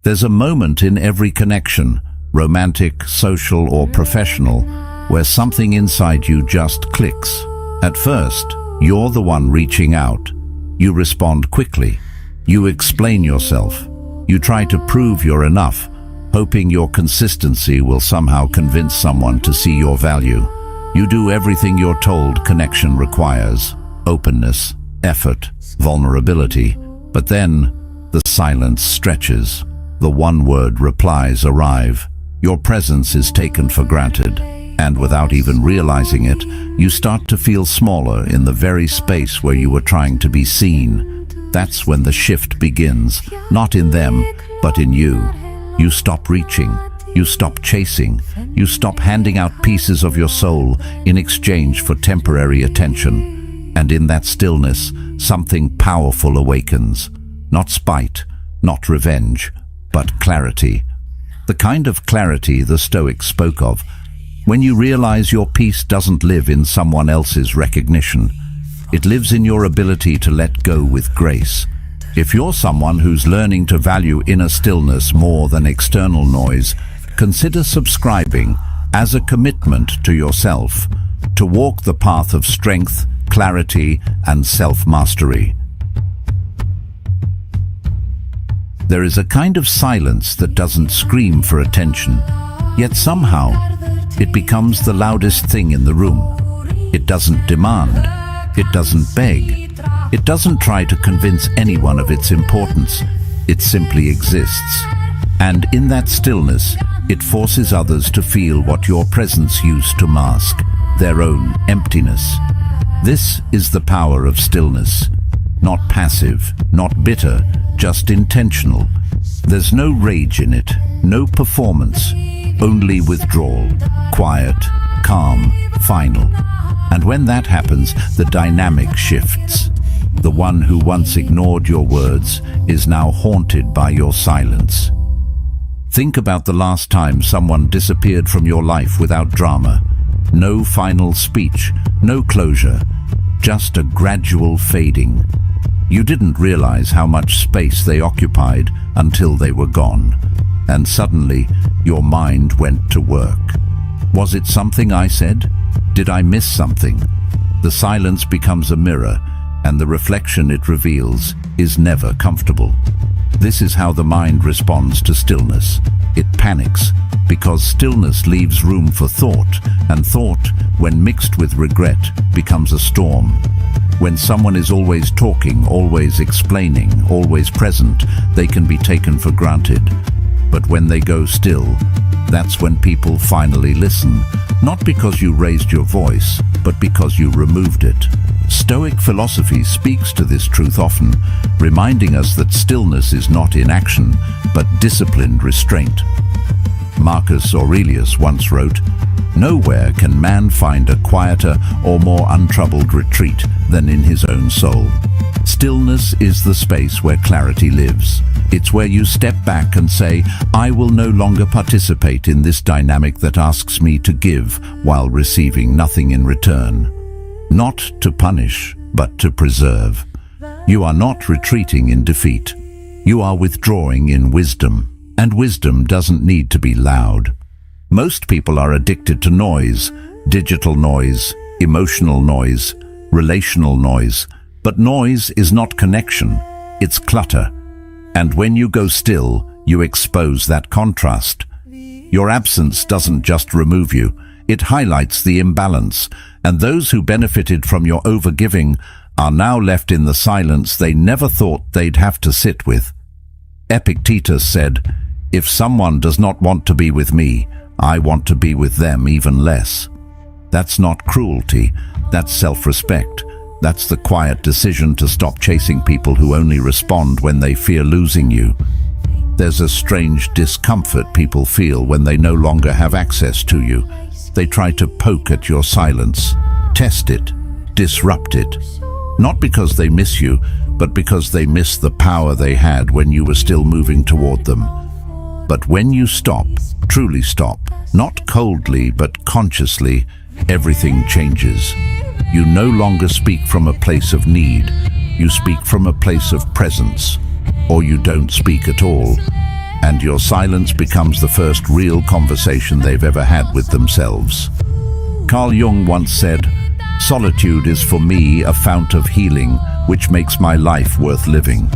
There's a moment in every connection, romantic, social, or professional, where something inside you just clicks. At first, you're the one reaching out. You respond quickly. You explain yourself. You try to prove you're enough, hoping your consistency will somehow convince someone to see your value. You do everything you're told connection requires: openness, effort, vulnerability. But then, the silence stretches. The one-word replies arrive. Your presence is taken for granted, and without even realizing it, you start to feel smaller in the very space where you were trying to be seen. That's when the shift begins, not in them, but in you. You stop reaching, you stop chasing, you stop handing out pieces of your soul in exchange for temporary attention. And in that stillness, something powerful awakens. Not spite, not revenge, but clarity. The kind of clarity the Stoics spoke of, when you realize your peace doesn't live in someone else's recognition. It lives in your ability to let go with grace. If you're someone who's learning to value inner stillness more than external noise, consider subscribing as a commitment to yourself to walk the path of strength, clarity, and self-mastery. There is a kind of silence that doesn't scream for attention, yet somehow it becomes the loudest thing in the room. It doesn't demand, it doesn't beg, it doesn't try to convince anyone of its importance. It simply exists. And in that stillness, it forces others to feel what your presence used to mask, their own emptiness. This is the power of stillness. Not passive, not bitter, just intentional. There's no rage in it, no performance, only withdrawal, quiet, calm, final. And when that happens, the dynamic shifts. The one who once ignored your words is now haunted by your silence. Think about the last time someone disappeared from your life without drama. No final speech, no closure, just a gradual fading. You didn't realize how much space they occupied until they were gone. And suddenly, your mind went to work. Was it something I said? Did I miss something? The silence becomes a mirror, and the reflection it reveals is never comfortable. This is how the mind responds to stillness. It panics, because stillness leaves room for thought, and thought, when mixed with regret, becomes a storm. When someone is always talking, always explaining, always present, they can be taken for granted. But when they go still, that's when people finally listen, not because you raised your voice, but because you removed it. Stoic philosophy speaks to this truth often, reminding us that stillness is not inaction, but disciplined restraint. Marcus Aurelius once wrote, "Nowhere can man find a quieter or more untroubled retreat than in his own soul." Stillness is the space where clarity lives. It's where you step back and say, I will no longer participate in this dynamic that asks me to give while receiving nothing in return. Not to punish, but to preserve. You are not retreating in defeat. You are withdrawing in wisdom. And wisdom doesn't need to be loud. Most people are addicted to noise, digital noise, emotional noise, relational noise. But noise is not connection, it's clutter. And when you go still, you expose that contrast. Your absence doesn't just remove you, it highlights the imbalance, and those who benefited from your overgiving are now left in the silence they never thought they'd have to sit with. Epictetus said, "If someone does not want to be with me, I want to be with them even less." That's not cruelty, that's self-respect. That's the quiet decision to stop chasing people who only respond when they fear losing you. There's a strange discomfort people feel when they no longer have access to you. They try to poke at your silence, test it, disrupt it. Not because they miss you, but because they miss the power they had when you were still moving toward them. But when you stop, truly stop, not coldly but consciously, everything changes. You no longer speak from a place of need, you speak from a place of presence. Or you don't speak at all. and your silence becomes the first real conversation they've ever had with themselves. Carl Jung once said, "Solitude is for me a fount of healing, which makes my life worth living."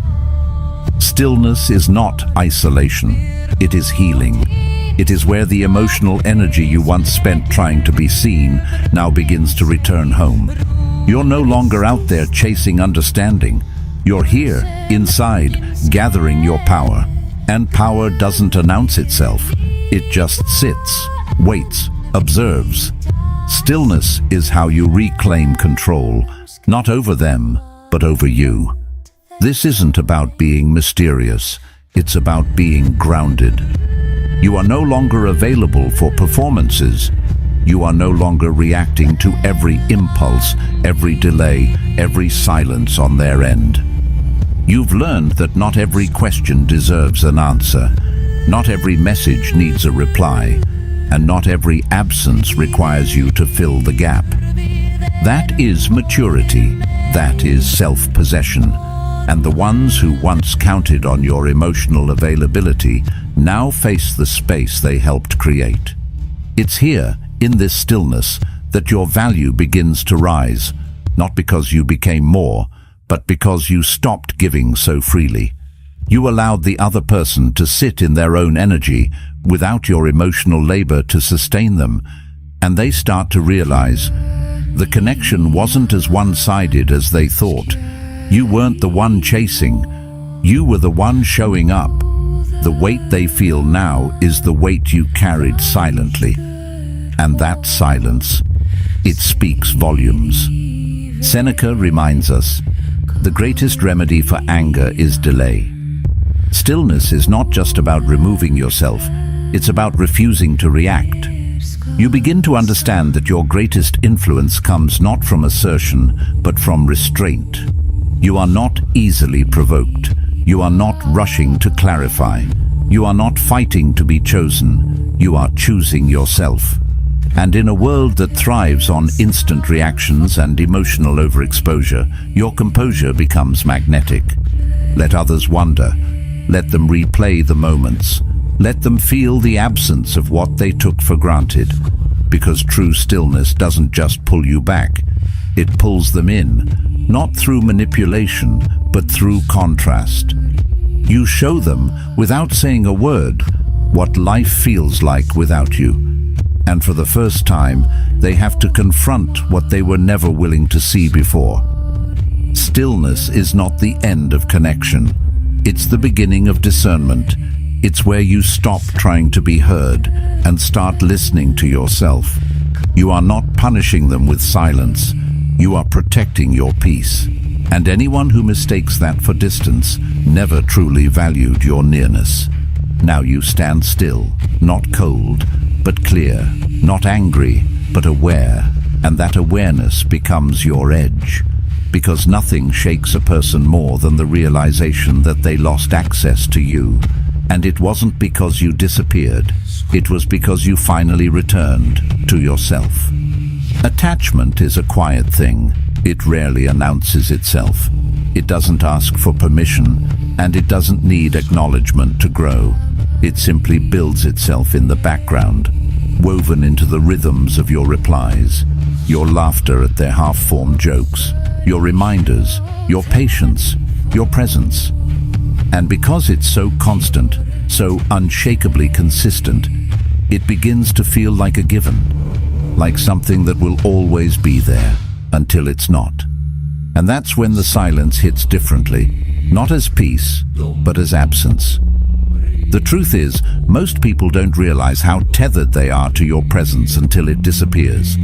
Stillness is not isolation, it is healing. It is where the emotional energy you once spent trying to be seen now begins to return home. You're no longer out there chasing understanding. You're here, inside, gathering your power. And power doesn't announce itself. It just sits, waits, observes. Stillness is how you reclaim control, not over them, but over you. This isn't about being mysterious. It's about being grounded. You are no longer available for performances. You are no longer reacting to every impulse, every delay, every silence on their end. You've learned that not every question deserves an answer. Not every message needs a reply. And not every absence requires you to fill the gap. That is maturity. That is self-possession. And the ones who once counted on your emotional availability now face the space they helped create. It's here, in this stillness, that your value begins to rise, not because you became more, but because you stopped giving so freely. You allowed the other person to sit in their own energy without your emotional labor to sustain them, and they start to realize the connection wasn't as one-sided as they thought. You weren't the one chasing, you were the one showing up. The weight they feel now is the weight you carried silently. And that silence, it speaks volumes. Seneca reminds us, the greatest remedy for anger is delay. Stillness is not just about removing yourself, it's about refusing to react. You begin to understand that your greatest influence comes not from assertion, but from restraint. You are not easily provoked. You are not rushing to clarify. You are not fighting to be chosen. You are choosing yourself. And in a world that thrives on instant reactions and emotional overexposure, your composure becomes magnetic. Let others wonder. Let them replay the moments. Let them feel the absence of what they took for granted. Because true stillness doesn't just pull you back. It pulls them in, not through manipulation, but through contrast. You show them, without saying a word, what life feels like without you. And for the first time, they have to confront what they were never willing to see before. Stillness is not the end of connection. It's the beginning of discernment. It's where you stop trying to be heard and start listening to yourself. You are not punishing them with silence. You are protecting your peace. And anyone who mistakes that for distance never truly valued your nearness. Now you stand still, not cold, but clear, not angry, but aware. And that awareness becomes your edge. Because nothing shakes a person more than the realization that they lost access to you. And it wasn't because you disappeared. It was because you finally returned to yourself. Attachment is a quiet thing. It rarely announces itself. It doesn't ask for permission, and it doesn't need acknowledgement to grow. It simply builds itself in the background, woven into the rhythms of your replies, your laughter at their half-formed jokes, your reminders, your patience, your presence. And because it's so constant, so unshakably consistent, it begins to feel like a given, like something that will always be there until it's not. And that's when the silence hits differently, not as peace, but as absence. The truth is, most people don't realize how tethered they are to your presence until it disappears.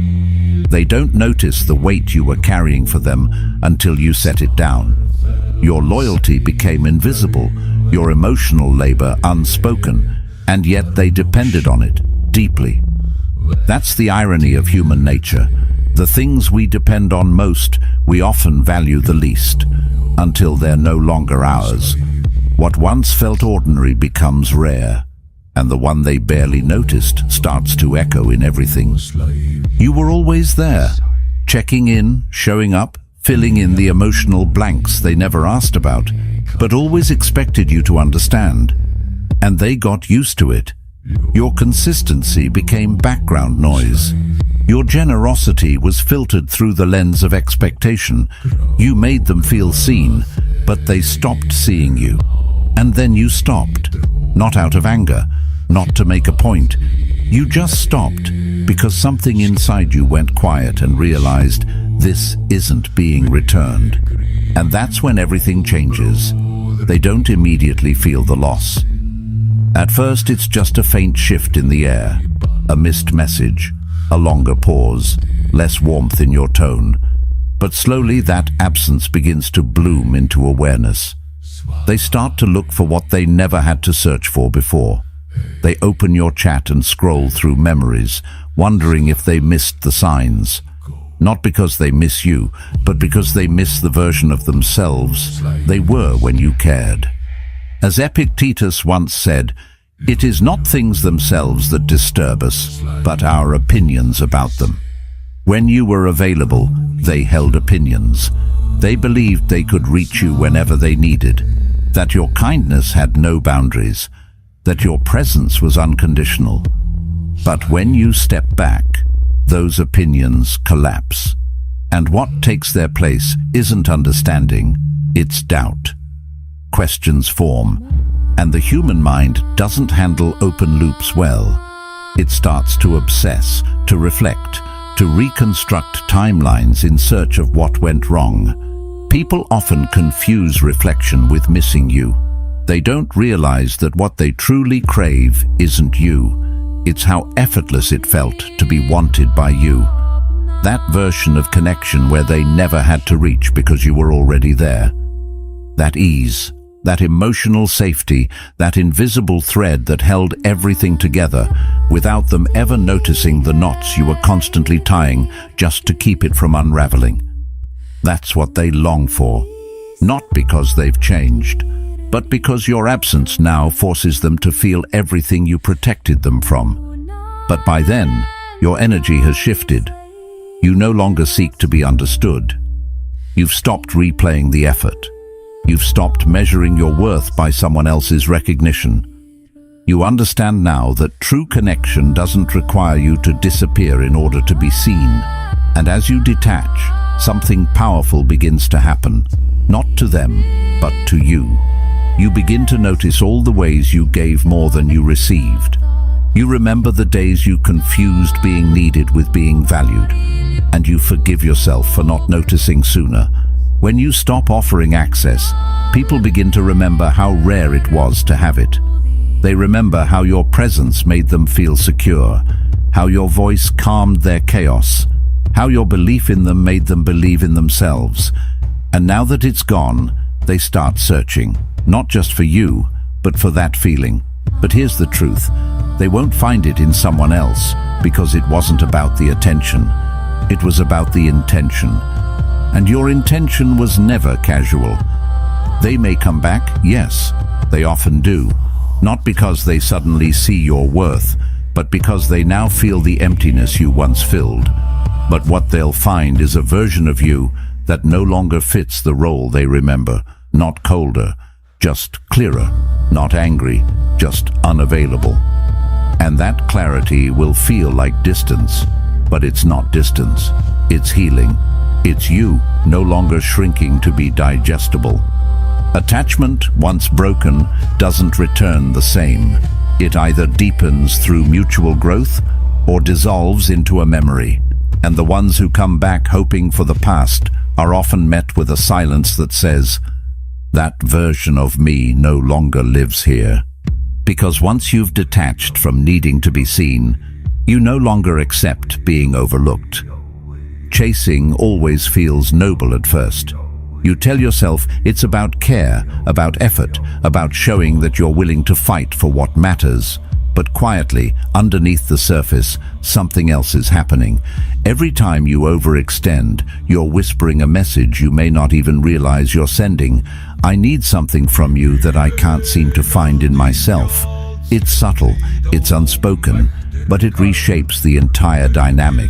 They don't notice the weight you were carrying for them until you set it down. Your loyalty became invisible, your emotional labor unspoken, and yet they depended on it deeply. That's the irony of human nature. The things we depend on most, we often value the least, until they're no longer ours. What once felt ordinary becomes rare, and the one they barely noticed starts to echo in everything. You were always there, checking in, showing up, filling in the emotional blanks they never asked about, but always expected you to understand. and they got used to it. Your consistency became background noise. Your generosity was filtered through the lens of expectation. You made them feel seen, but they stopped seeing you. And then you stopped, not out of anger, not to make a point. You just stopped because something inside you went quiet and realized this isn't being returned. And that's when everything changes. They don't immediately feel the loss. At first, it's just a faint shift in the air, a missed message, a longer pause, less warmth in your tone. But slowly that absence begins to bloom into awareness. They start to look for what they never had to search for before. They open your chat and scroll through memories, wondering if they missed the signs. Not because they miss you, but because they miss the version of themselves they were when you cared. As Epictetus once said, "It is not things themselves that disturb us, but our opinions about them." When you were available, they held opinions. They believed they could reach you whenever they needed, that your kindness had no boundaries, that your presence was unconditional. But when you step back, those opinions collapse. And what takes their place isn't understanding, it's doubt. Questions form, and the human mind doesn't handle open loops well. It starts to obsess, to reflect, to reconstruct timelines in search of what went wrong. People often confuse reflection with missing you. They don't realize that what they truly crave isn't you. It's how effortless it felt to be wanted by you. That version of connection where they never had to reach because you were already there. That ease, that emotional safety, that invisible thread that held everything together without them ever noticing the knots you were constantly tying just to keep it from unraveling. That's what they long for, not because they've changed, but because your absence now forces them to feel everything you protected them from. But by then, your energy has shifted. You no longer seek to be understood. You've stopped replaying the effort. You've stopped measuring your worth by someone else's recognition. You understand now that true connection doesn't require you to disappear in order to be seen. And as you detach, something powerful begins to happen, not to them, but to you. You begin to notice all the ways you gave more than you received. You remember the days you confused being needed with being valued, and you forgive yourself for not noticing sooner. When you stop offering access, people begin to remember how rare it was to have it. They remember how your presence made them feel secure, how your voice calmed their chaos, how your belief in them made them believe in themselves. And now that it's gone, they start searching, not just for you, but for that feeling. But here's the truth. They won't find it in someone else because it wasn't about the attention. It was about the intention. And your intention was never casual. They may come back, yes, they often do. Not because they suddenly see your worth, but because they now feel the emptiness you once filled. But what they'll find is a version of you that no longer fits the role they remember. Not colder, just clearer. Not angry, just unavailable. And that clarity will feel like distance, but it's not distance. It's healing. It's you no longer shrinking to be digestible. Attachment, once broken, doesn't return the same. It either deepens through mutual growth or dissolves into a memory. And the ones who come back hoping for the past are often met with a silence that says, "That version of me no longer lives here." Because once you've detached from needing to be seen, you no longer accept being overlooked. Chasing always feels noble at first. You tell yourself it's about care, about effort, about showing that you're willing to fight for what matters. But quietly, underneath the surface, something else is happening. Every time you overextend, you're whispering a message you may not even realize you're sending. I need something from you that I can't seem to find in myself. It's subtle, it's unspoken, but it reshapes the entire dynamic.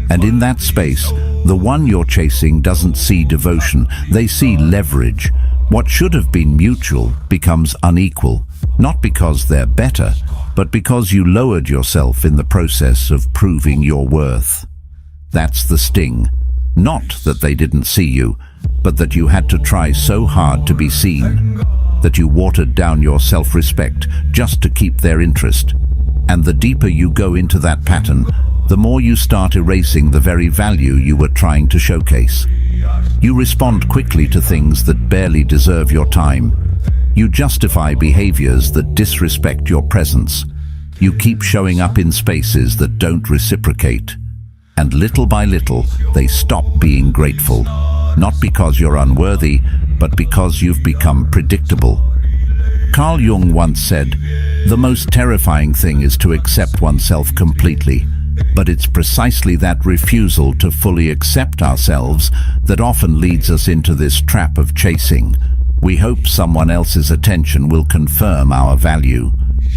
And in that space, the one you're chasing doesn't see devotion, they see leverage. What should have been mutual becomes unequal. Not because they're better, but because you lowered yourself in the process of proving your worth. That's the sting. Not that they didn't see you, but that you had to try so hard to be seen, that you watered down your self-respect just to keep their interest. And the deeper you go into that pattern, the more you start erasing the very value you were trying to showcase. You respond quickly to things that barely deserve your time. You justify behaviors that disrespect your presence. You keep showing up in spaces that don't reciprocate. And little by little, they stop being grateful. Not because you're unworthy, but because you've become predictable. Carl Jung once said, "The most terrifying thing is to accept oneself completely." But it's precisely that refusal to fully accept ourselves that often leads us into this trap of chasing. We hope someone else's attention will confirm our value.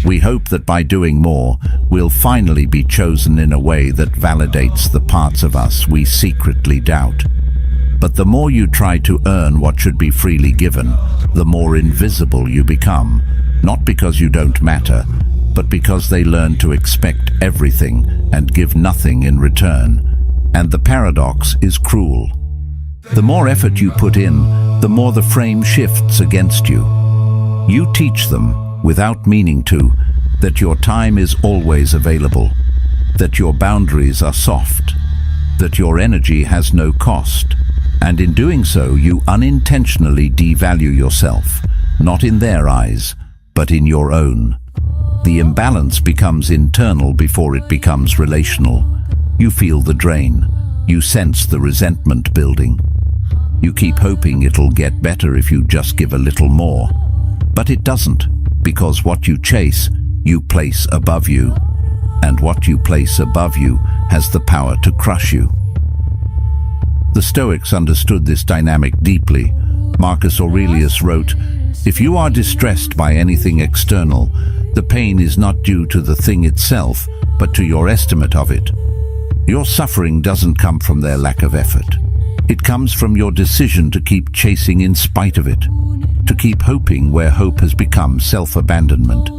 We hope that by doing more, we'll finally be chosen in a way that validates the parts of us we secretly doubt. But the more you try to earn what should be freely given, the more invisible you become, not because you don't matter, but because they learn to expect everything and give nothing in return. And the paradox is cruel. The more effort you put in, the more the frame shifts against you. You teach them, without meaning to, that your time is always available, that your boundaries are soft, that your energy has no cost. And in doing so, you unintentionally devalue yourself, not in their eyes, but in your own. The imbalance becomes internal before it becomes relational. You feel the drain. You sense the resentment building. You keep hoping it'll get better if you just give a little more. But it doesn't, because what you chase, you place above you. And what you place above you has the power to crush you. The Stoics understood this dynamic deeply. Marcus Aurelius wrote, "If you are distressed by anything external, the pain is not due to the thing itself, but to your estimate of it. Your suffering doesn't come from their lack of effort. It comes from your decision to keep chasing in spite of it, to keep hoping where hope has become self-abandonment,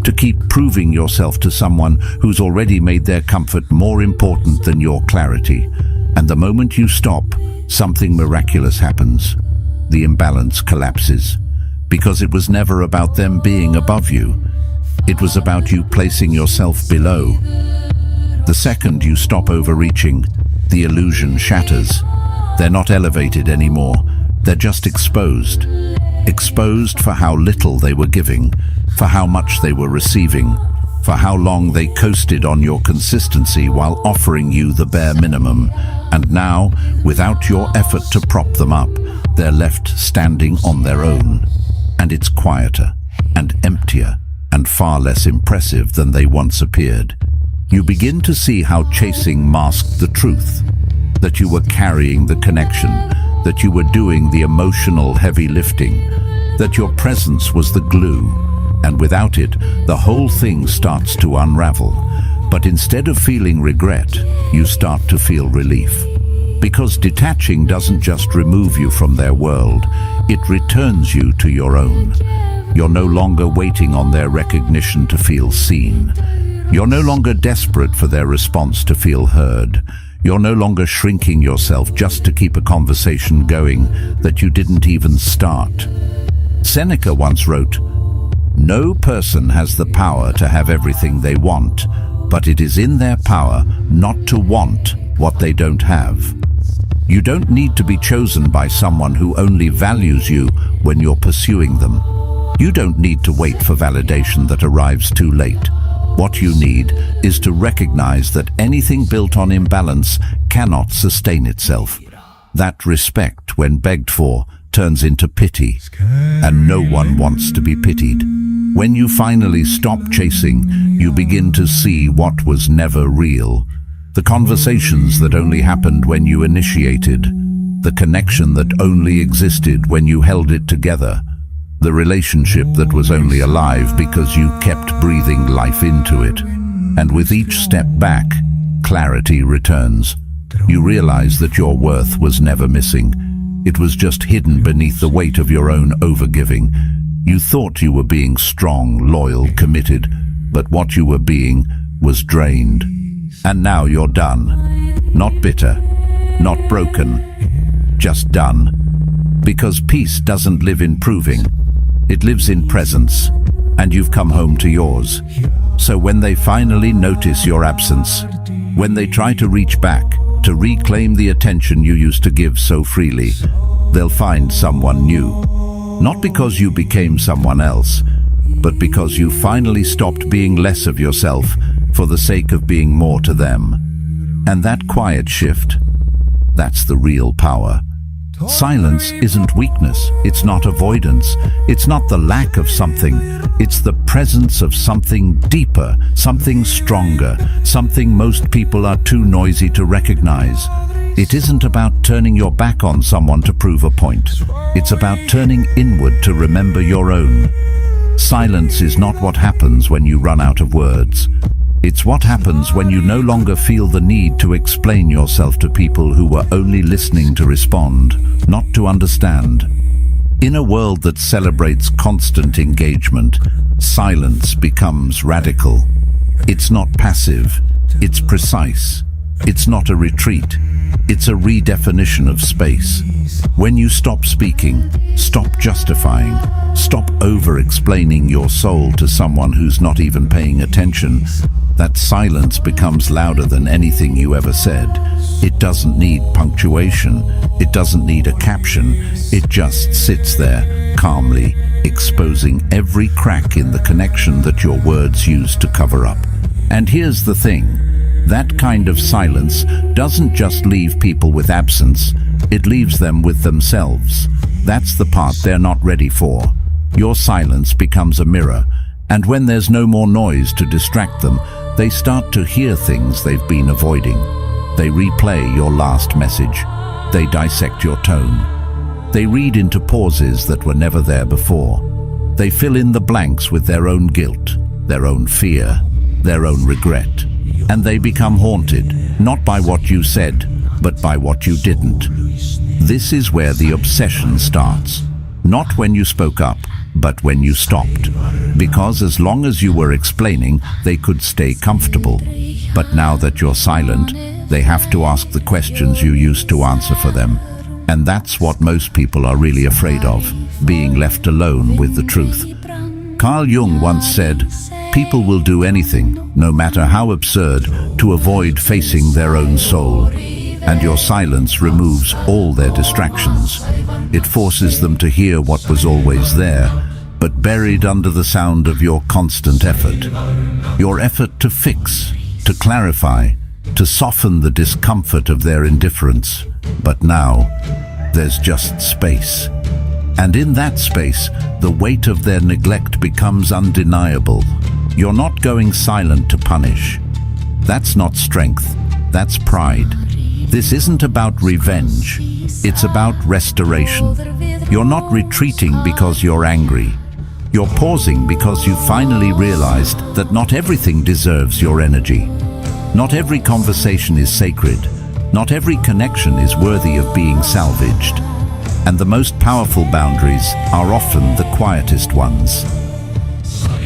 to keep proving yourself to someone who's already made their comfort more important than your clarity. And the moment you stop, something miraculous happens. The imbalance collapses, because it was never about them being above you. It was about you placing yourself below. The second you stop overreaching, the illusion shatters. They're not elevated anymore. They're just exposed. Exposed for how little they were giving, for how much they were receiving, for how long they coasted on your consistency while offering you the bare minimum. And now, without your effort to prop them up, they're left standing on their own. And it's quieter and emptier and far less impressive than they once appeared. You begin to see how chasing masked the truth, that you were carrying the connection, that you were doing the emotional heavy lifting, that your presence was the glue, and without it, the whole thing starts to unravel. But instead of feeling regret, you start to feel relief. Because detaching doesn't just remove you from their world, it returns you to your own. You're no longer waiting on their recognition to feel seen. You're no longer desperate for their response to feel heard. You're no longer shrinking yourself just to keep a conversation going that you didn't even start. Seneca once wrote, "No person has the power to have everything they want, but it is in their power not to want what they don't have." You don't need to be chosen by someone who only values you when you're pursuing them. You don't need to wait for validation that arrives too late. What you need is to recognize that anything built on imbalance cannot sustain itself. That respect, when begged for, turns into pity, and no one wants to be pitied. When you finally stop chasing, you begin to see what was never real. The conversations that only happened when you initiated, the connection that only existed when you held it together, the relationship that was only alive because you kept breathing life into it. And with each step back, clarity returns. You realize that your worth was never missing. It was just hidden beneath the weight of your own overgiving. You thought you were being strong, loyal, committed, but what you were being was drained. And now you're done. Not bitter, not broken, just done. Because peace doesn't live in proving, it lives in presence, and you've come home to yours. So when they finally notice your absence, when they try to reach back, to reclaim the attention you used to give so freely, they'll find someone new. Not because you became someone else, but because you finally stopped being less of yourself for the sake of being more to them. And that quiet shift, that's the real power. Silence isn't weakness, it's not avoidance, it's not the lack of something, it's the presence of something deeper, something stronger, something most people are too noisy to recognize. It isn't about turning your back on someone to prove a point. It's about turning inward to remember your own. Silence is not what happens when you run out of words. It's what happens when you no longer feel the need to explain yourself to people who were only listening to respond, not to understand. In a world that celebrates constant engagement, silence becomes radical. It's not passive, it's precise. It's not a retreat, it's a redefinition of space. When you stop speaking, stop justifying, stop over-explaining your soul to someone who's not even paying attention, that silence becomes louder than anything you ever said. It doesn't need punctuation, it doesn't need a caption, it just sits there, calmly, exposing every crack in the connection that your words used to cover up. And here's the thing, that kind of silence doesn't just leave people with absence, it leaves them with themselves. That's the part they're not ready for. Your silence becomes a mirror, and when there's no more noise to distract them, they start to hear things they've been avoiding. They replay your last message. They dissect your tone. They read into pauses that were never there before. They fill in the blanks with their own guilt, their own fear, their own regret. And they become haunted, not by what you said, but by what you didn't. This is where the obsession starts. Not when you spoke up, but when you stopped. Because as long as you were explaining, they could stay comfortable. But now that you're silent, they have to ask the questions you used to answer for them. And that's what most people are really afraid of, being left alone with the truth. Carl Jung once said, "People will do anything, no matter how absurd, to avoid facing their own soul." And your silence removes all their distractions. It forces them to hear what was always there, but buried under the sound of your constant effort. Your effort to fix, to clarify, to soften the discomfort of their indifference. But now, there's just space. And in that space, the weight of their neglect becomes undeniable. You're not going silent to punish. That's not strength, that's pride. This isn't about revenge, it's about restoration. You're not retreating because you're angry. You're pausing because you finally realized that not everything deserves your energy. Not every conversation is sacred. Not every connection is worthy of being salvaged. And the most powerful boundaries are often the quietest ones.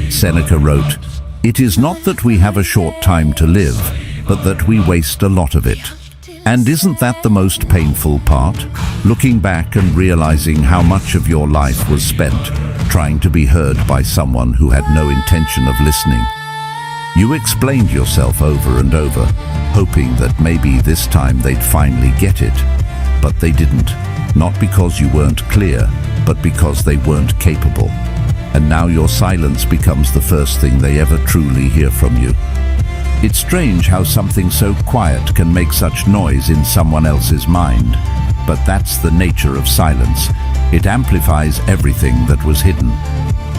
Seneca wrote, "It is not that we have a short time to live, but that we waste a lot of it." And isn't that the most painful part? Looking back and realizing how much of your life was spent trying to be heard by someone who had no intention of listening. You explained yourself over and over, hoping that maybe this time they'd finally get it. But they didn't. Not because you weren't clear, but because they weren't capable. And now your silence becomes the first thing they ever truly hear from you. It's strange how something so quiet can make such noise in someone else's mind. But that's the nature of silence. It amplifies everything that was hidden.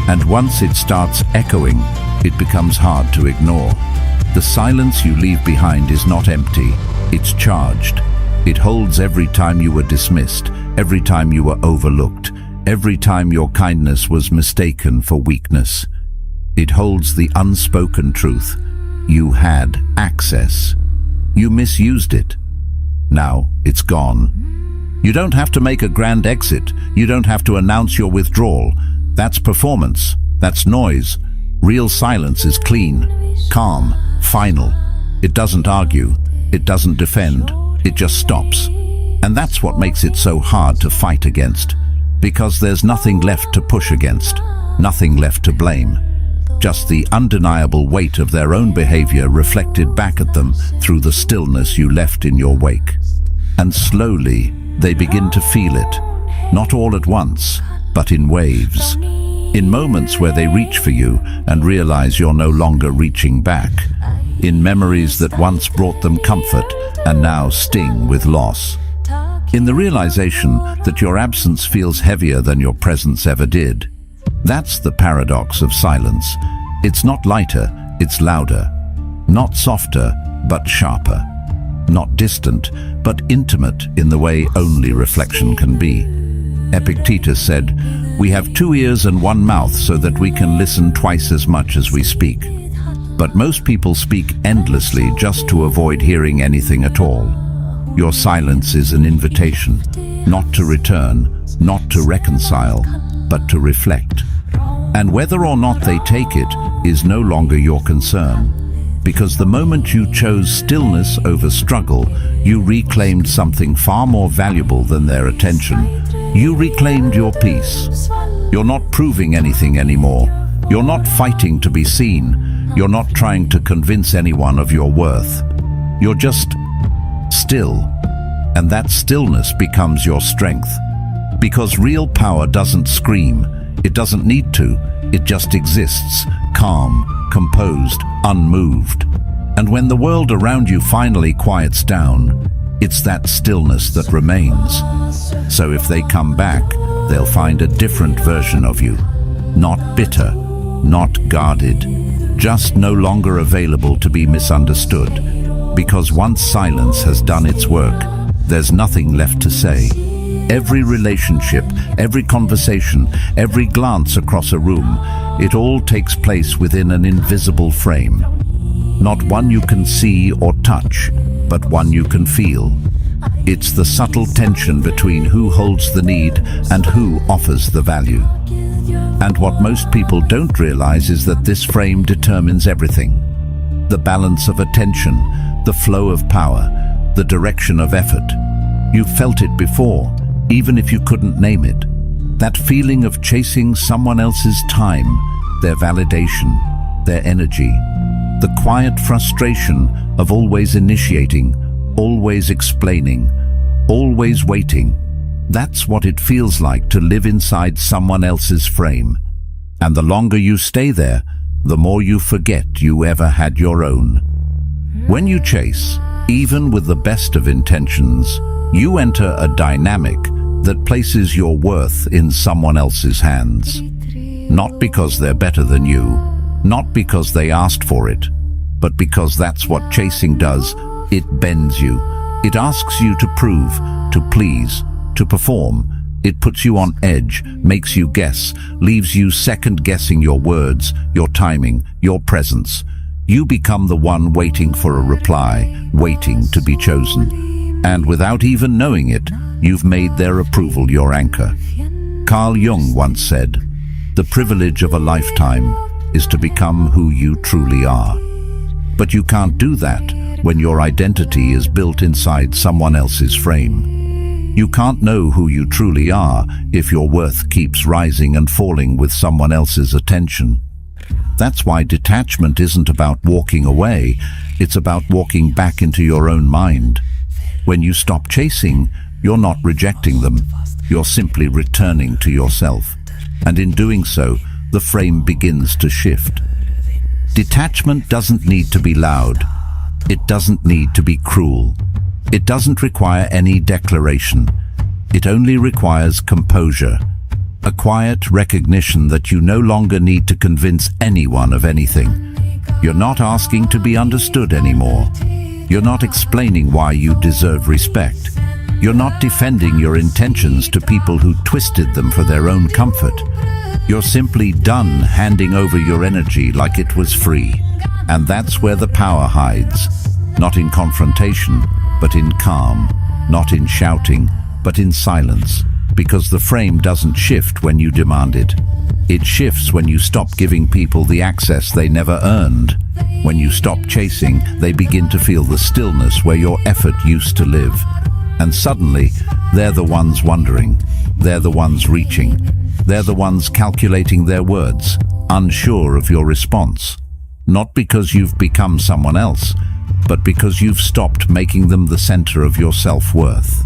And once it starts echoing, it becomes hard to ignore. The silence you leave behind is not empty, it's charged. It holds every time you were dismissed, every time you were overlooked, every time your kindness was mistaken for weakness. It holds the unspoken truth. You had access. You misused it. Now it's gone. You don't have to make a grand exit. You don't have to announce your withdrawal. That's performance. That's noise. Real silence is clean, calm, final. It doesn't argue. It doesn't defend. It just stops. And that's what makes it so hard to fight against. Because there's nothing left to push against. Nothing left to blame. Just the undeniable weight of their own behavior reflected back at them through the stillness you left in your wake. And slowly, they begin to feel it. Not all at once, but in waves. In moments where they reach for you and realize you're no longer reaching back. In memories that once brought them comfort and now sting with loss. In the realization that your absence feels heavier than your presence ever did. That's the paradox of silence. It's not lighter, it's louder. Not softer, but sharper. Not distant, but intimate in the way only reflection can be. Epictetus said, "We have 2 ears and 1 mouth so that we can listen twice as much as we speak." But most people speak endlessly just to avoid hearing anything at all. Your silence is an invitation, not to return, not to reconcile, but to reflect. And whether or not they take it is no longer your concern. Because the moment you chose stillness over struggle, you reclaimed something far more valuable than their attention. You reclaimed your peace. You're not proving anything anymore. You're not fighting to be seen. You're not trying to convince anyone of your worth. You're just still. And that stillness becomes your strength. Because real power doesn't scream. It doesn't need to. It just exists, calm, composed, unmoved. And when the world around you finally quiets down, it's that stillness that remains. So if they come back, they'll find a different version of you. Not bitter, not guarded, just no longer available to be misunderstood. Because once silence has done its work, there's nothing left to say. Every relationship, every conversation, every glance across a room, it all takes place within an invisible frame. Not one you can see or touch, but one you can feel. It's the subtle tension between who holds the need and who offers the value. And what most people don't realize is that this frame determines everything. The balance of attention, the flow of power, the direction of effort. You've felt it before, even if you couldn't name it. That feeling of chasing someone else's time, their validation, their energy. The quiet frustration of always initiating, always explaining, always waiting. That's what it feels like to live inside someone else's frame. And the longer you stay there, the more you forget you ever had your own. When you chase, even with the best of intentions, you enter a dynamic that places your worth in someone else's hands. Not because they're better than you, not because they asked for it, but because that's what chasing does. It bends you. It asks you to prove, to please, to perform. It puts you on edge, makes you guess, leaves you second-guessing your words, your timing, your presence. You become the one waiting for a reply, waiting to be chosen. And without even knowing it, you've made their approval your anchor. Carl Jung once said, "The privilege of a lifetime is to become who you truly are." But you can't do that when your identity is built inside someone else's frame. You can't know who you truly are if your worth keeps rising and falling with someone else's attention. That's why detachment isn't about walking away, it's about walking back into your own mind. When you stop chasing, you're not rejecting them, you're simply returning to yourself. And in doing so, the frame begins to shift. Detachment doesn't need to be loud. It doesn't need to be cruel. It doesn't require any declaration. It only requires composure. A quiet recognition that you no longer need to convince anyone of anything. You're not asking to be understood anymore. You're not explaining why you deserve respect. You're not defending your intentions to people who twisted them for their own comfort. You're simply done handing over your energy like it was free. And that's where the power hides. Not in confrontation, but in calm. Not in shouting, but in silence. Because the frame doesn't shift when you demand it. It shifts when you stop giving people the access they never earned. When you stop chasing, they begin to feel the stillness where your effort used to live. And suddenly, they're the ones wondering. They're the ones reaching. They're the ones calculating their words, unsure of your response. Not because you've become someone else, but because you've stopped making them the center of your self-worth.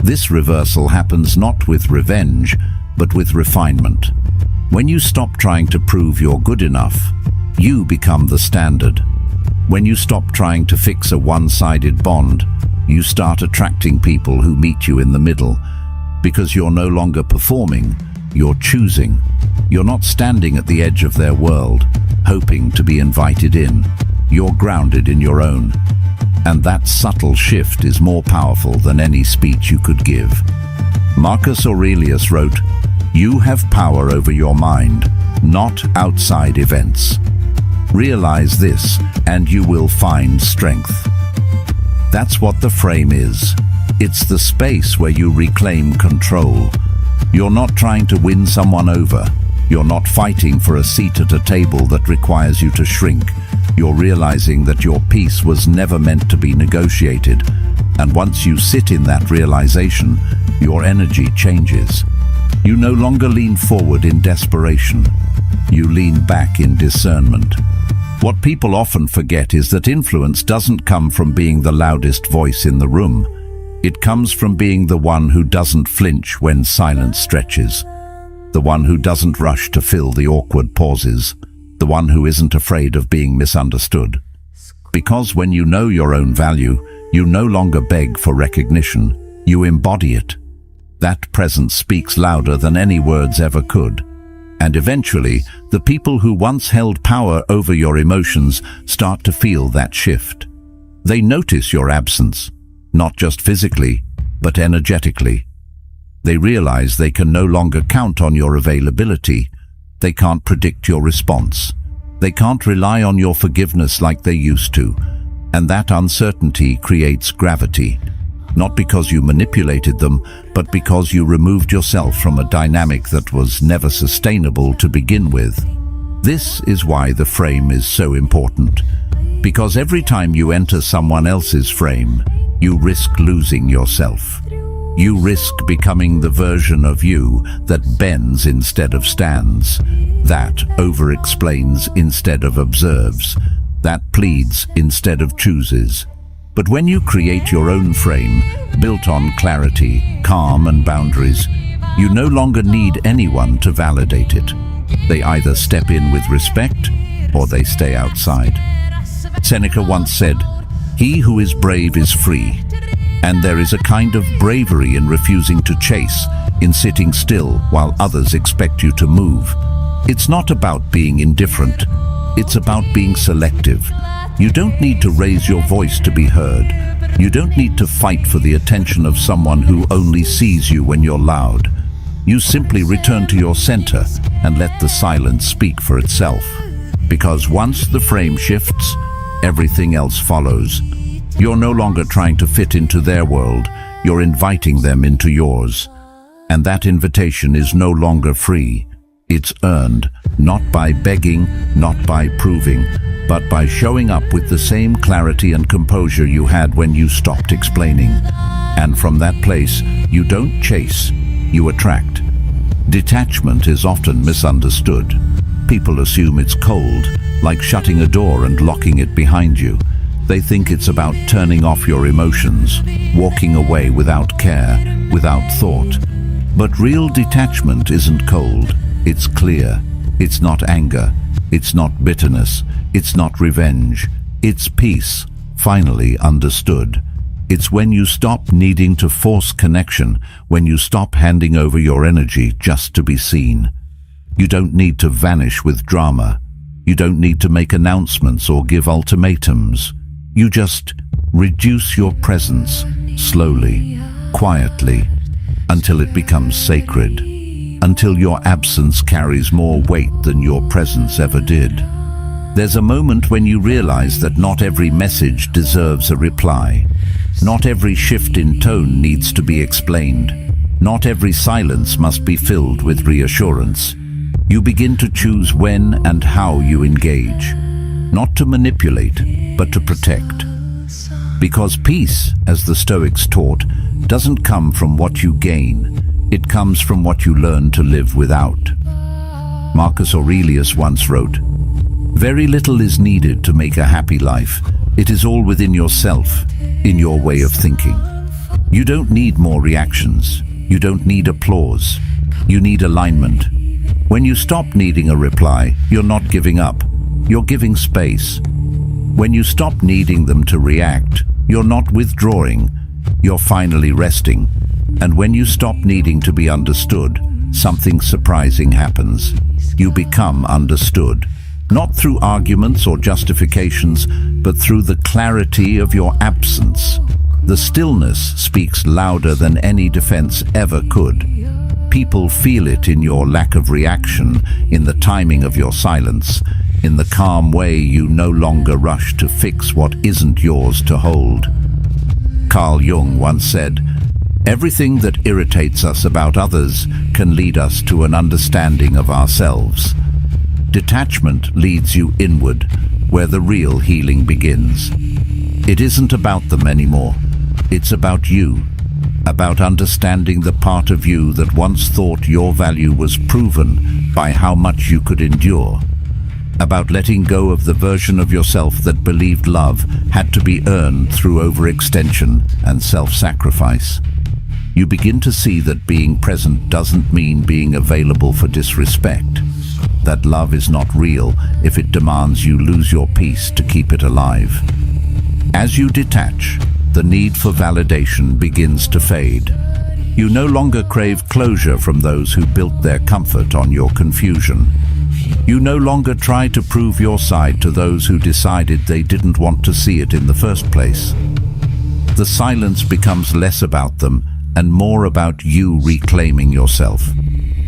This reversal happens not with revenge, but with refinement. When you stop trying to prove you're good enough, you become the standard. When you stop trying to fix a one-sided bond, you start attracting people who meet you in the middle. Because you're no longer performing, you're choosing. You're not standing at the edge of their world, hoping to be invited in. You're grounded in your own. And that subtle shift is more powerful than any speech you could give. Marcus Aurelius wrote, "You have power over your mind, not outside events. Realize this, and you will find strength." That's what the frame is. It's the space where you reclaim control. You're not trying to win someone over. You're not fighting for a seat at a table that requires you to shrink. You're realizing that your peace was never meant to be negotiated. And once you sit in that realization, your energy changes. You no longer lean forward in desperation. You lean back in discernment. What people often forget is that influence doesn't come from being the loudest voice in the room. It comes from being the one who doesn't flinch when silence stretches. The one who doesn't rush to fill the awkward pauses. The one who isn't afraid of being misunderstood. Because when you know your own value, you no longer beg for recognition. You embody it. That presence speaks louder than any words ever could. And eventually, the people who once held power over your emotions start to feel that shift. They notice your absence, not just physically, but energetically. They realize they can no longer count on your availability. They can't predict your response. They can't rely on your forgiveness like they used to. And that uncertainty creates gravity. Not because you manipulated them, but because you removed yourself from a dynamic that was never sustainable to begin with. This is why the frame is so important. Because every time you enter someone else's frame, you risk losing yourself. You risk becoming the version of you that bends instead of stands, that over-explains instead of observes, that pleads instead of chooses. But when you create your own frame, built on clarity, calm and boundaries, you no longer need anyone to validate it. They either step in with respect, or they stay outside. Seneca once said, "He who is brave is free." And there is a kind of bravery in refusing to chase, in sitting still while others expect you to move. It's not about being indifferent. It's about being selective. You don't need to raise your voice to be heard. You don't need to fight for the attention of someone who only sees you when you're loud. You simply return to your center and let the silence speak for itself. Because once the frame shifts, everything else follows. You're no longer trying to fit into their world. You're inviting them into yours. And that invitation is no longer free. It's earned, not by begging, not by proving, but by showing up with the same clarity and composure you had when you stopped explaining. And from that place, you don't chase, you attract. Detachment is often misunderstood. People assume it's cold, like shutting a door and locking it behind you. They think it's about turning off your emotions, walking away without care, without thought. But real detachment isn't cold, it's clear. It's not anger, it's not bitterness, it's not revenge. It's peace, finally understood. It's when you stop needing to force connection, when you stop handing over your energy just to be seen. You don't need to vanish with drama. You don't need to make announcements or give ultimatums. You just reduce your presence slowly, quietly, until it becomes sacred, until your absence carries more weight than your presence ever did. There's a moment when you realize that not every message deserves a reply. Not every shift in tone needs to be explained. Not every silence must be filled with reassurance. You begin to choose when and how you engage, not to manipulate, but to protect. Because peace, as the Stoics taught, doesn't come from what you gain, it comes from what you learn to live without. Marcus Aurelius once wrote, "Very little is needed to make a happy life. It is all within yourself, in your way of thinking." You don't need more reactions. You don't need applause. You need alignment. When you stop needing a reply, you're not giving up. You're giving space. When you stop needing them to react, you're not withdrawing. You're finally resting. And when you stop needing to be understood, something surprising happens. You become understood. Not through arguments or justifications, but through the clarity of your absence. The stillness speaks louder than any defense ever could. People feel it in your lack of reaction, in the timing of your silence, in the calm way you no longer rush to fix what isn't yours to hold. Carl Jung once said, "Everything that irritates us about others can lead us to an understanding of ourselves." Detachment leads you inward, where the real healing begins. It isn't about them anymore. It's about you, about understanding the part of you that once thought your value was proven by how much you could endure, about letting go of the version of yourself that believed love had to be earned through overextension and self-sacrifice. You begin to see that being present doesn't mean being available for disrespect, that love is not real if it demands you lose your peace to keep it alive. As you detach, the need for validation begins to fade. You no longer crave closure from those who built their comfort on your confusion. You no longer try to prove your side to those who decided they didn't want to see it in the first place. The silence becomes less about them and more about you reclaiming yourself,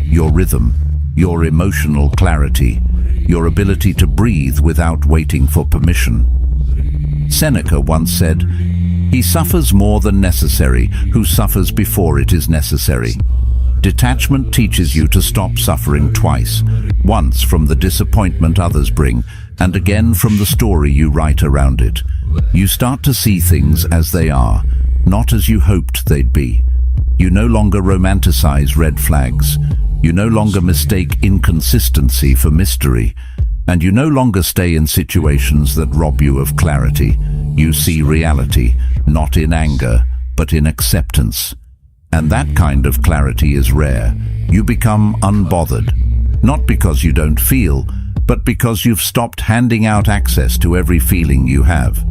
your rhythm, your emotional clarity, your ability to breathe without waiting for permission. Seneca once said, "He suffers more than necessary who suffers before it is necessary." Detachment teaches you to stop suffering twice, once from the disappointment others bring, and again from the story you write around it. You start to see things as they are, not as you hoped they'd be. You no longer romanticize red flags. You no longer mistake inconsistency for mystery. And you no longer stay in situations that rob you of clarity. You see reality, not in anger, but in acceptance. And that kind of clarity is rare. You become unbothered, not because you don't feel, but because you've stopped handing out access to every feeling you have.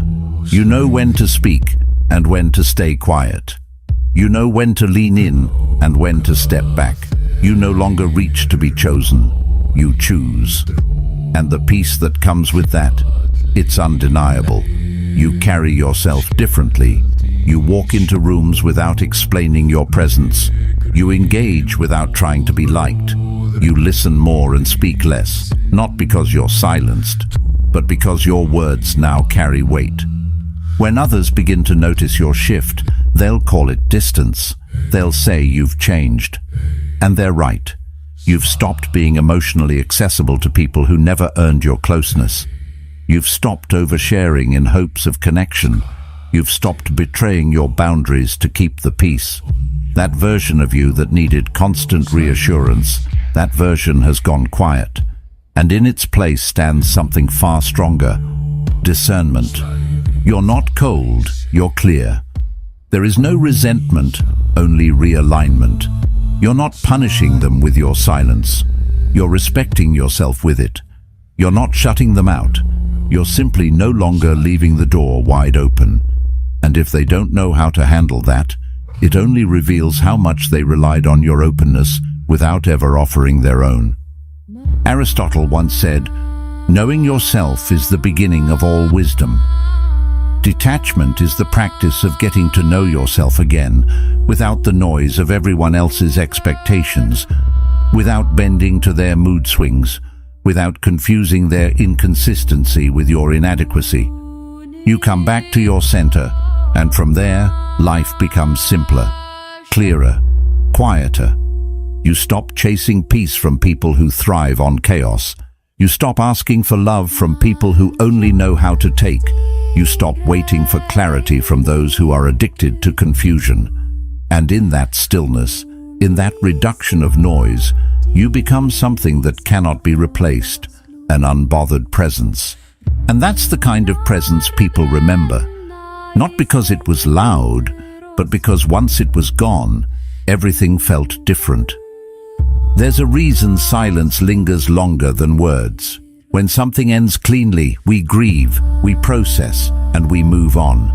You know when to speak and when to stay quiet. You know when to lean in and when to step back. You no longer reach to be chosen. You choose. And the peace that comes with that, it's undeniable. You carry yourself differently. You walk into rooms without explaining your presence. You engage without trying to be liked. You listen more and speak less, not because you're silenced, but because your words now carry weight. When others begin to notice your shift, they'll call it distance. They'll say you've changed. And they're right. You've stopped being emotionally accessible to people who never earned your closeness. You've stopped oversharing in hopes of connection. You've stopped betraying your boundaries to keep the peace. That version of you that needed constant reassurance, that version has gone quiet. And in its place stands something far stronger: discernment. You're not cold, you're clear. There is no resentment, only realignment. You're not punishing them with your silence. You're respecting yourself with it. You're not shutting them out. You're simply no longer leaving the door wide open. And if they don't know how to handle that, it only reveals how much they relied on your openness without ever offering their own. Aristotle once said, "Knowing yourself is the beginning of all wisdom." Detachment is the practice of getting to know yourself again, without the noise of everyone else's expectations, without bending to their mood swings, without confusing their inconsistency with your inadequacy. You come back to your center, and from there, life becomes simpler, clearer, quieter. You stop chasing peace from people who thrive on chaos. You stop asking for love from people who only know how to take. You stop waiting for clarity from those who are addicted to confusion. And in that stillness, in that reduction of noise, you become something that cannot be replaced, an unbothered presence. And that's the kind of presence people remember. Not because it was loud, but because once it was gone, everything felt different. There's a reason silence lingers longer than words. When something ends cleanly, we grieve, we process, and we move on.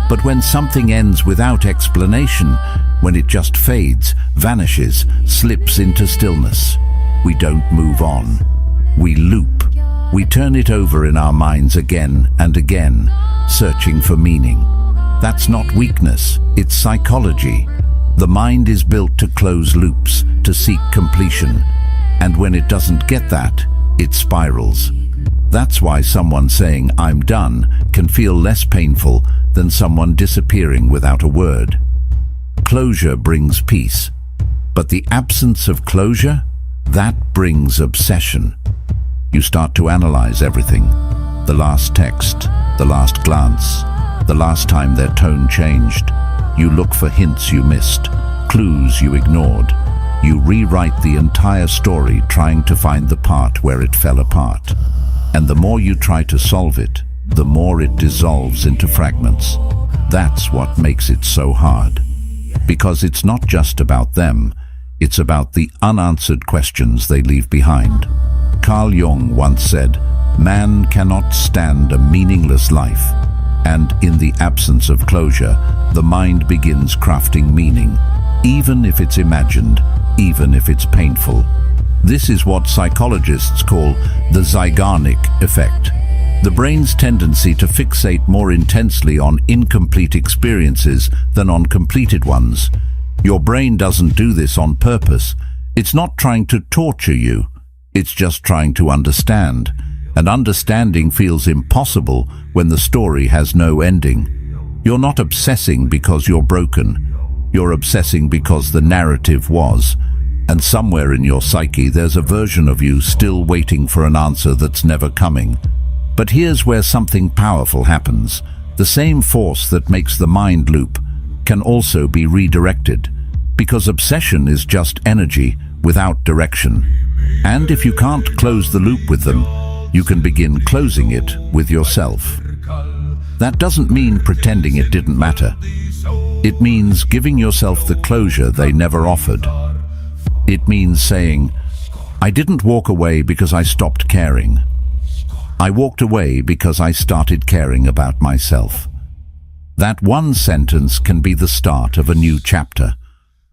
But when something ends without explanation, when it just fades, vanishes, slips into stillness, we don't move on. We loop. We turn it over in our minds again and again, searching for meaning. That's not weakness, it's psychology. The mind is built to close loops, to seek completion. And when it doesn't get that, it spirals. That's why someone saying, "I'm done," can feel less painful than someone disappearing without a word. Closure brings peace. But the absence of closure, that brings obsession. You start to analyze everything. The last text, the last glance, the last time their tone changed. You look for hints you missed, clues you ignored. You rewrite the entire story trying to find the part where it fell apart. And the more you try to solve it, the more it dissolves into fragments. That's what makes it so hard. Because it's not just about them, it's about the unanswered questions they leave behind. Carl Jung once said, "Man cannot stand a meaningless life." And in the absence of closure, the mind begins crafting meaning, even if it's imagined, even if it's painful. This is what psychologists call the Zeigarnik effect. The brain's tendency to fixate more intensely on incomplete experiences than on completed ones. Your brain doesn't do this on purpose. It's not trying to torture you. It's just trying to understand. And understanding feels impossible when the story has no ending. You're not obsessing because you're broken. You're obsessing because the narrative was. And somewhere in your psyche there's a version of you still waiting for an answer that's never coming. But here's where something powerful happens. The same force that makes the mind loop can also be redirected. Because obsession is just energy without direction. And if you can't close the loop with them, you can begin closing it with yourself. That doesn't mean pretending it didn't matter. It means giving yourself the closure they never offered. It means saying, "I didn't walk away because I stopped caring. I walked away because I started caring about myself." That one sentence can be the start of a new chapter,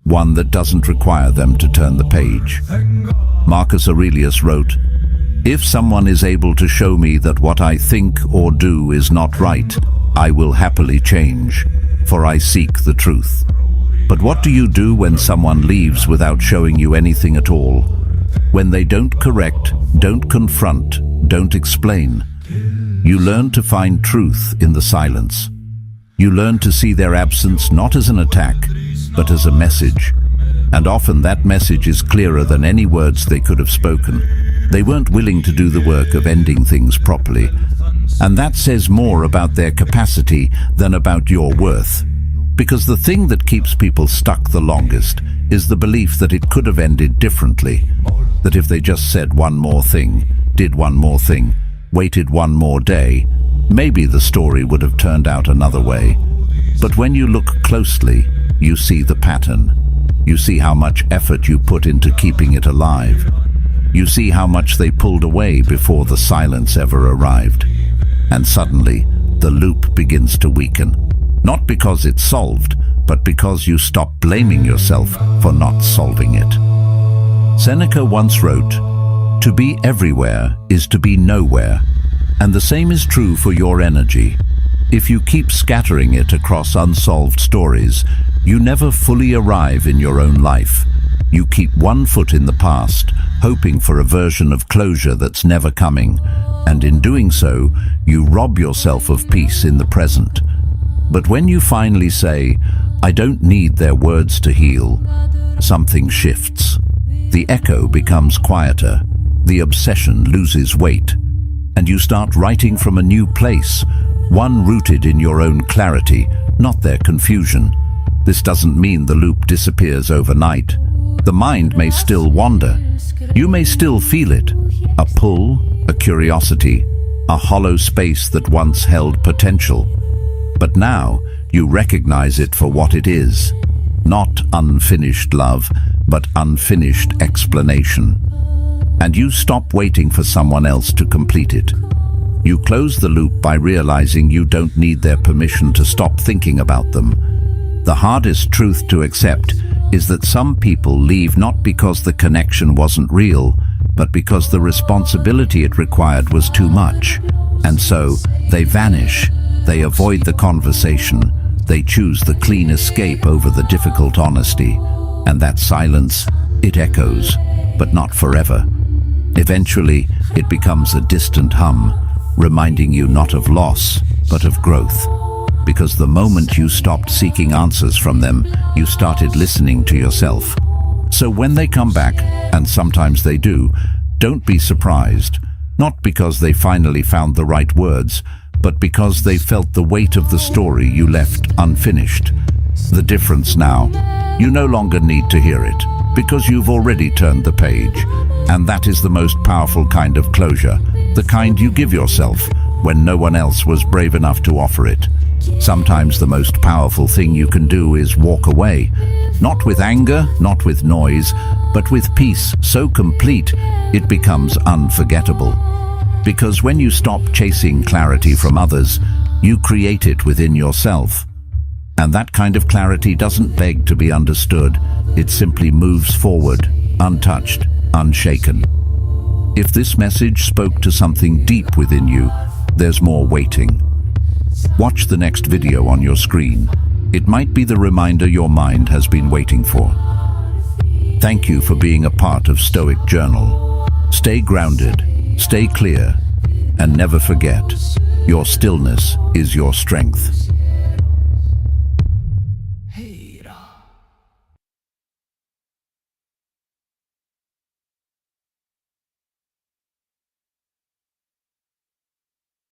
one that doesn't require them to turn the page. Marcus Aurelius wrote, "If someone is able to show me that what I think or do is not right, I will happily change, for I seek the truth." But what do you do when someone leaves without showing you anything at all? When they don't correct, don't confront, don't explain? You learn to find truth in the silence. You learn to see their absence not as an attack, but as a message. And often that message is clearer than any words they could have spoken. They weren't willing to do the work of ending things properly. And that says more about their capacity than about your worth. Because the thing that keeps people stuck the longest is the belief that it could have ended differently. That if they just said one more thing, did one more thing, waited one more day, maybe the story would have turned out another way. But when you look closely, you see the pattern. You see how much effort you put into keeping it alive. You see how much they pulled away before the silence ever arrived. And suddenly, the loop begins to weaken. Not because it's solved, but because you stop blaming yourself for not solving it. Seneca once wrote, "To be everywhere is to be nowhere." And the same is true for your energy. If you keep scattering it across unsolved stories, you never fully arrive in your own life. You keep one foot in the past, hoping for a version of closure that's never coming. And in doing so, you rob yourself of peace in the present. But when you finally say, "I don't need their words to heal," something shifts. The echo becomes quieter, the obsession loses weight, and you start writing from a new place, one rooted in your own clarity, not their confusion. This doesn't mean the loop disappears overnight. The mind may still wander. You may still feel it, a pull, a curiosity, a hollow space that once held potential. But now you recognize it for what it is. Not unfinished love, but unfinished explanation. And you stop waiting for someone else to complete it. You close the loop by realizing you don't need their permission to stop thinking about them. The hardest truth to accept is that some people leave not because the connection wasn't real, but because the responsibility it required was too much. And so they vanish, they avoid the conversation, they choose the clean escape over the difficult honesty. And that silence, it echoes, but not forever. Eventually, it becomes a distant hum, reminding you not of loss, but of growth. Because the moment you stopped seeking answers from them, you started listening to yourself. So when they come back, and sometimes they do, don't be surprised. Not because they finally found the right words, but because they felt the weight of the story you left unfinished. The difference now, you no longer need to hear it, because you've already turned the page. And that is the most powerful kind of closure, the kind you give yourself when no one else was brave enough to offer it. Sometimes the most powerful thing you can do is walk away, not with anger, not with noise, but with peace so complete it becomes unforgettable. Because when you stop chasing clarity from others, you create it within yourself. And that kind of clarity doesn't beg to be understood, it simply moves forward, untouched, unshaken. If this message spoke to something deep within you, there's more waiting. Watch the next video on your screen. It might be the reminder your mind has been waiting for. Thank you for being a part of Stoic Journal. Stay grounded, stay clear, and never forget, your stillness is your strength.